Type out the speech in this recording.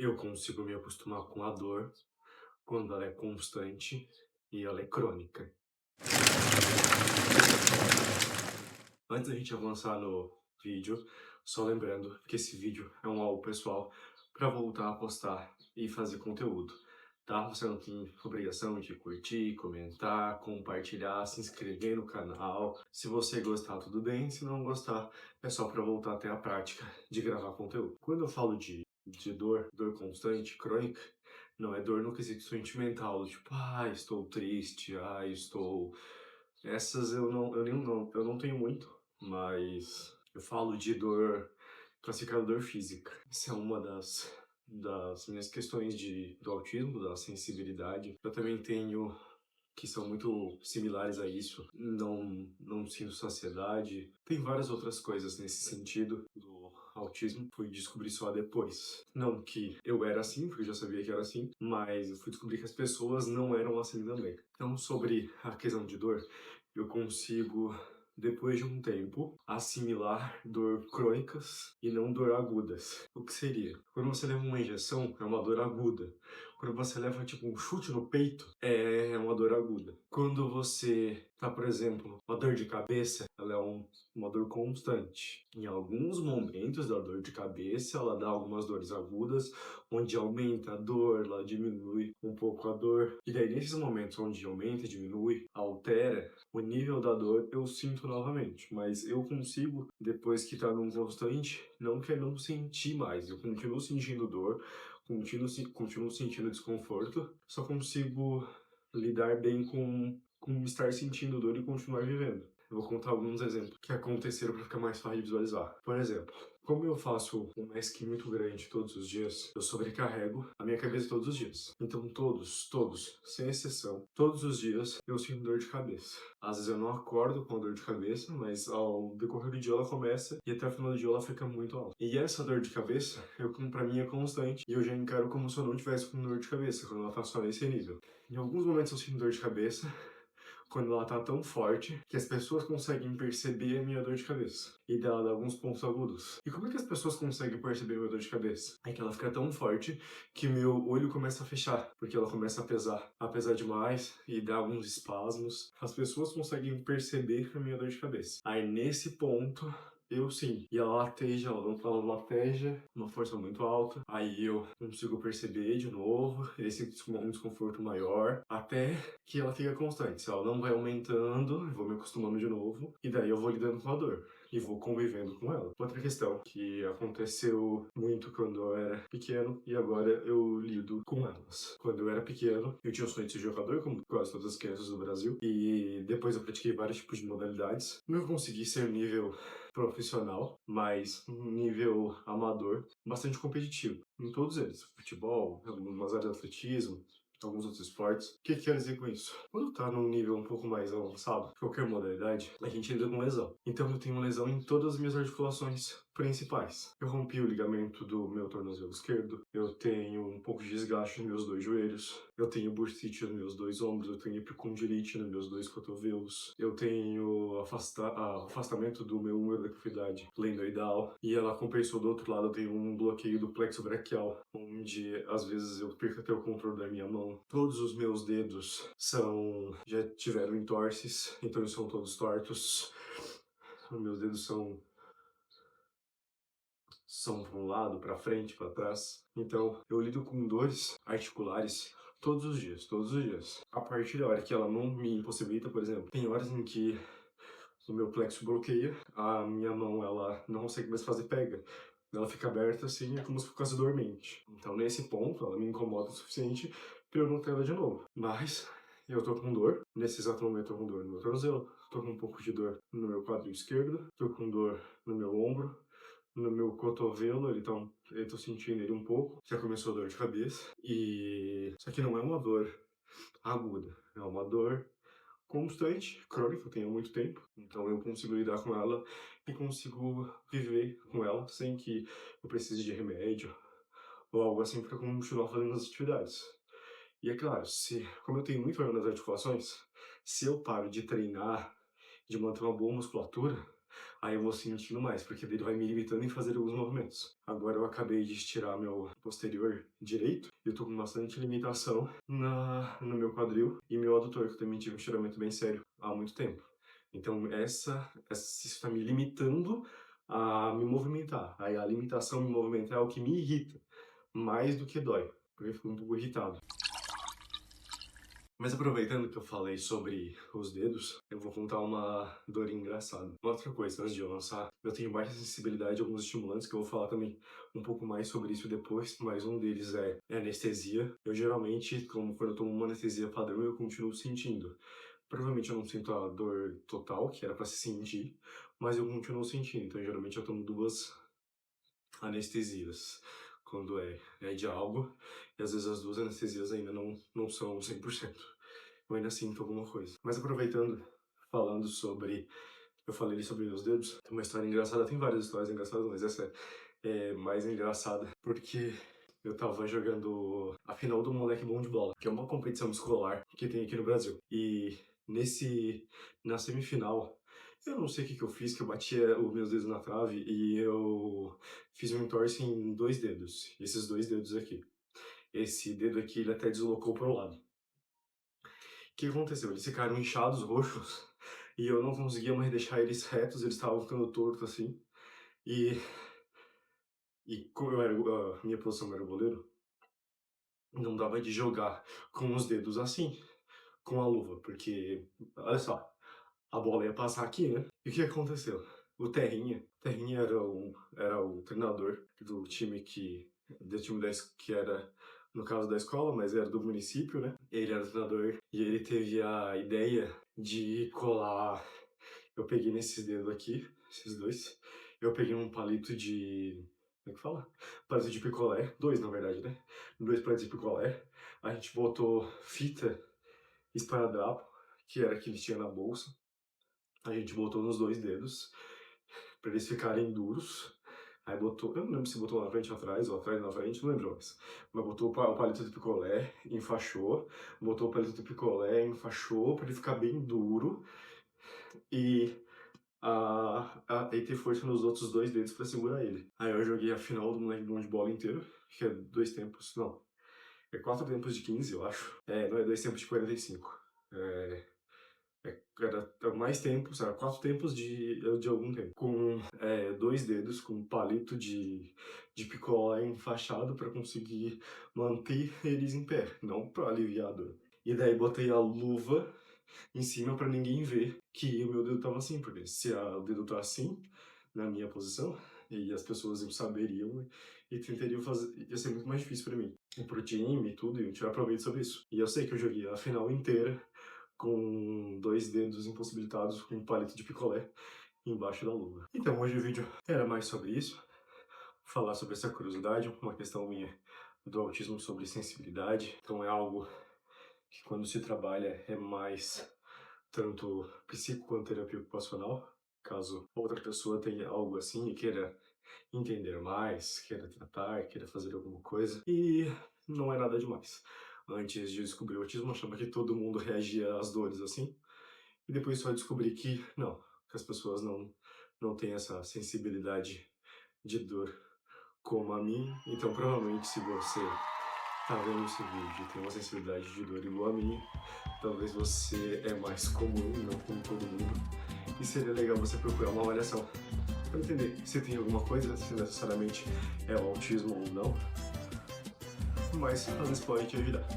Eu consigo me acostumar com a dor quando ela é constante e ela é crônica. Antes da gente avançar no vídeo, só lembrando que esse vídeo é um algo pessoal para voltar a postar e fazer conteúdo, tá? Você não tem obrigação de curtir, comentar, compartilhar, se inscrever no canal. Se você gostar, tudo bem. Se não gostar, é só para voltar até a prática de gravar conteúdo. Quando eu falo de dor constante, crônica, não é dor no quesito sentimental, tipo, estou triste, estou... Essas eu não tenho muito, mas eu falo de dor, classificada dor física. Essa é uma das minhas questões do autismo, da sensibilidade. Eu também tenho, que são muito similares a isso, não sinto saciedade. Tem várias outras coisas nesse sentido do autismo. Fui descobrir só depois. Não que eu era assim, porque eu já sabia que era assim, mas eu fui descobrir que as pessoas não eram assim também. Então, sobre a questão de dor, eu consigo, depois de um tempo, assimilar dor crônicas e não dor agudas. O que seria? Quando você leva uma injeção, é uma dor aguda. Quando você leva, tipo, um chute no peito, é uma dor aguda. Quando você tá, por exemplo, uma dor de cabeça, ela é uma dor constante. Em alguns momentos da dor de cabeça, ela dá algumas dores agudas, onde aumenta a dor, ela diminui um pouco a dor. E daí, nesses momentos onde aumenta, diminui, altera, o nível da dor eu sinto novamente. Mas eu consigo, depois que tá num constante, não sentir mais. Eu continuo sentindo dor, continuo sentindo desconforto, só consigo lidar bem com estar sentindo dor e continuar vivendo. Eu vou contar alguns exemplos que aconteceram para ficar mais fácil de visualizar. Por exemplo, como eu faço um ESC muito grande todos os dias, eu sobrecarrego a minha cabeça todos os dias. Então todos, sem exceção, todos os dias eu sinto dor de cabeça. Às vezes eu não acordo com a dor de cabeça, mas ao decorrer do dia ela começa e até o final do dia ela fica muito alta. E essa dor de cabeça, pra mim é constante e eu já encaro como se eu não tivesse com dor de cabeça, quando ela tá só nesse nível. Em alguns momentos eu sinto dor de cabeça, quando ela tá tão forte que as pessoas conseguem perceber a minha dor de cabeça. E dela dá alguns pontos agudos. E como é que as pessoas conseguem perceber a minha dor de cabeça? É que ela fica tão forte que meu olho começa a fechar, porque ela começa a pesar demais e dá alguns espasmos. As pessoas conseguem perceber a minha dor de cabeça. Aí nesse ponto, eu sim. E ela lateja uma força muito alta. Aí eu consigo perceber de novo, esse um desconforto maior, até que ela fica constante. Se ela não vai aumentando, eu vou me acostumando de novo, e daí eu vou lidando com a dor. E vou convivendo com ela. Outra questão que aconteceu muito quando eu era pequeno e agora eu lido com elas. Quando eu era pequeno, eu tinha o sonho de ser jogador, como quase todas as crianças do Brasil, e depois eu pratiquei vários tipos de modalidades. Não consegui ser nível profissional, mas um nível amador, bastante competitivo. Em todos eles, futebol, algumas áreas de atletismo, alguns outros esportes. O que quer dizer com isso? Quando tá num nível um pouco mais avançado, qualquer modalidade, a gente lida com lesão. Então eu tenho lesão em todas as minhas articulações principais. Eu rompi o ligamento do meu tornozelo esquerdo, eu tenho um pouco de desgaste nos meus dois joelhos, eu tenho bursite nos meus dois ombros, eu tenho epicondilite nos meus dois cotovelos, eu tenho afastamento do meu número da cavidade lendoidal, e ela compensou do outro lado, eu tenho um bloqueio do plexo braquial, onde às vezes eu perco até o controle da minha mão. Todos os meus dedos já tiveram entorses, então eles são todos tortos. Os meus dedos são para um lado, para frente, para trás. Então, eu lido com dores articulares todos os dias, todos os dias. A partir da hora que ela não me impossibilita, por exemplo, tem horas em que o meu plexo bloqueia, a minha mão ela não consegue mais fazer pega. Ela fica aberta assim, é como se fosse dormente. Então, nesse ponto, ela me incomoda o suficiente para eu não ter ela de novo. Mas eu tô com dor, nesse exato momento eu tô com dor no meu tornozelo, tô com um pouco de dor no meu quadril esquerdo, tô com dor no meu ombro, no meu cotovelo, eu tô sentindo ele um pouco, já começou a dor de cabeça, só que não é uma dor aguda, é uma dor constante, crônica, eu tenho há muito tempo, então eu consigo lidar com ela e consigo viver com ela sem que eu precise de remédio ou algo assim para continuar fazendo as atividades. E é claro, como eu tenho muito problema nas articulações, se eu paro de treinar, de manter uma boa musculatura, aí eu vou sentindo mais, porque daí ele vai me limitando em fazer alguns movimentos. Agora eu acabei de estirar meu posterior direito, e eu tô com bastante limitação no meu quadril e meu adutor, que eu também tive um estiramento bem sério há muito tempo. Então isso está me limitando a me movimentar. Aí a limitação me movimentar é o que me irrita, mais do que dói, porque eu fico um pouco irritado. Mas aproveitando que eu falei sobre os dedos, eu vou contar uma dor engraçada. Uma outra coisa, antes de eu lançar, eu tenho baixa sensibilidade a alguns estimulantes, que eu vou falar também um pouco mais sobre isso depois, mas um deles é anestesia. Eu geralmente, como quando eu tomo uma anestesia padrão, eu continuo sentindo. Provavelmente eu não sinto a dor total, que era pra se sentir, mas eu continuo sentindo. Então geralmente eu tomo 2 anestesias quando é de algo, e às vezes as 2 anestesias ainda não são 100%. Eu ainda sinto alguma coisa. Mas aproveitando, falando sobre... Eu falei ali sobre meus dedos, tem uma história engraçada, tem várias histórias engraçadas, mas essa é mais engraçada, porque eu tava jogando a final do Moleque Bom de Bola, que é uma competição escolar que tem aqui no Brasil. E na semifinal, eu não sei o que eu fiz, que eu bati os meus dedos na trave e eu fiz um entorse em 2 dedos. Esses 2 dedos aqui. Esse dedo aqui, ele até deslocou pro lado. O que aconteceu? Eles ficaram inchados, roxos, e eu não conseguia mais deixar eles retos, eles estavam ficando tortos assim. E como a minha posição era goleiro, não dava de jogar com os dedos assim, com a luva, porque, olha só, a bola ia passar aqui, né? E o que aconteceu? O Terrinha era o treinador do time que era, no caso da escola, mas era do município, né? Ele era o treinador e ele teve a ideia de colar. Eu peguei nesses dedos aqui, esses 2, eu peguei um palito de... Como é que fala? Palito de picolé, 2 na verdade, né? 2 palitos de picolé. A gente botou fita esparadrapo, que era que ele tinha na bolsa. A gente botou nos 2 dedos, pra eles ficarem duros. Aí botou, eu não lembro se botou na frente ou atrás, ou atrás na frente, não lembro mais. Mas botou o palito de picolé, enfaixou. Botou o palito de picolé, enfaixou, pra ele ficar bem duro. E ter força nos outros 2 dedos pra segurar ele. Aí eu joguei a final do Moleque Bom de Bola inteiro, que é 2 tempos, não, é 4 tempos de 15, eu acho. Não é 2 tempos de 45. Era mais tempos, era 4 tempos de algum tempo. Com 2 dedos, com um palito de picolé enfaixado pra conseguir manter eles em pé, não pra aliviar a dor. E daí botei a luva em cima pra ninguém ver que o meu dedo tava assim, porque se o dedo tá assim, na minha posição, e as pessoas saberiam e tentariam fazer, ia ser muito mais difícil pra mim. E pro time e tudo, e tirar proveito sobre isso. E eu sei que eu joguei a final inteira com 2 dedos impossibilitados, com um palito de picolé embaixo da luva. Então hoje o vídeo era mais sobre isso, falar sobre essa curiosidade, uma questão minha do autismo sobre sensibilidade. Então é algo que quando se trabalha é mais tanto psico quanto terapia ocupacional. Caso outra pessoa tenha algo assim e queira entender mais, queira tratar, queira fazer alguma coisa. E não é nada demais. Antes de descobrir o autismo, eu achava que todo mundo reagia às dores assim. E depois só descobri que não, que as pessoas não têm essa sensibilidade de dor como a mim. Então provavelmente se você tá vendo esse vídeo e tem uma sensibilidade de dor igual a minha, talvez você é mais comum, não como todo mundo. E seria legal você procurar uma avaliação para entender se tem alguma coisa, se necessariamente é o autismo ou não. Mas às vezes pode te ajudar.